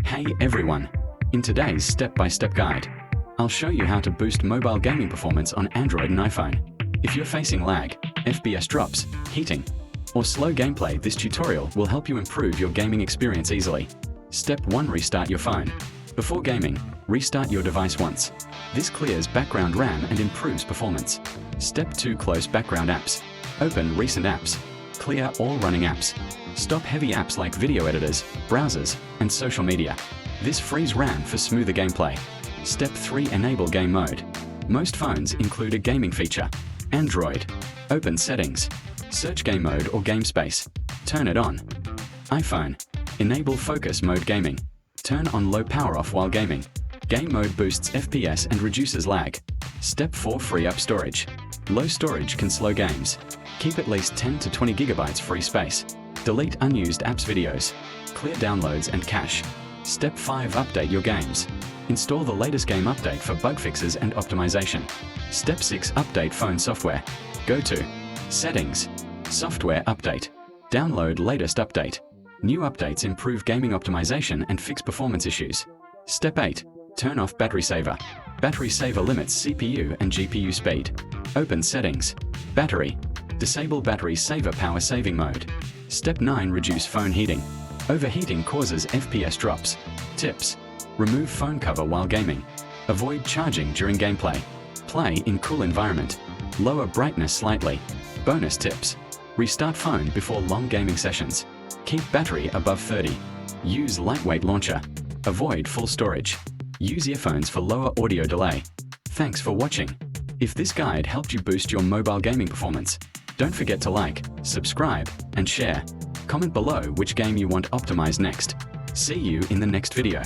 Hey everyone! In today's step-by-step guide, I'll show you how to boost mobile gaming performance on Android and iPhone. If you're facing lag, FPS drops, heating, or slow gameplay, this tutorial will help you improve your gaming experience easily. Step 1. Restart your phone. Before gaming, restart your device once. This clears background RAM and improves performance. Step 2. Close background apps. Open recent apps. Clear all running apps. Stop heavy apps like video editors, browsers, and social media. This frees RAM for smoother gameplay. Step 3. Enable game mode. Most phones include a gaming feature. Android. Open Settings. Search game mode or game space. Turn it on. iPhone. Enable focus mode gaming. Turn on low power off while gaming. Game mode boosts FPS and reduces lag. Step 4. Free up storage. Low storage can slow games. Keep at least 10 to 20 gigabytes free space. Delete unused apps, videos. Clear downloads and cache. Step 5. Update your games. Install the latest game update for bug fixes and optimization. Step 6. Update phone software. Go to Settings. Software update. Download latest update. New updates improve gaming optimization and fix performance issues. Step 8. Turn off battery saver. Battery saver limits CPU and GPU speed. Open Settings. Battery. Disable battery saver power saving mode. Step 9. Reduce phone heating. Overheating causes FPS drops. Tips. Remove phone cover while gaming. Avoid charging during gameplay. Play in cool environment. Lower brightness slightly. Bonus tips. Restart phone before long gaming sessions. Keep battery above 30. Use lightweight launcher. Avoid full storage. Use earphones for lower audio delay. Thanks for watching. If this guide helped you boost your mobile gaming performance, don't forget to like, subscribe, and share. Comment below which game you want optimized next. See you in the next video.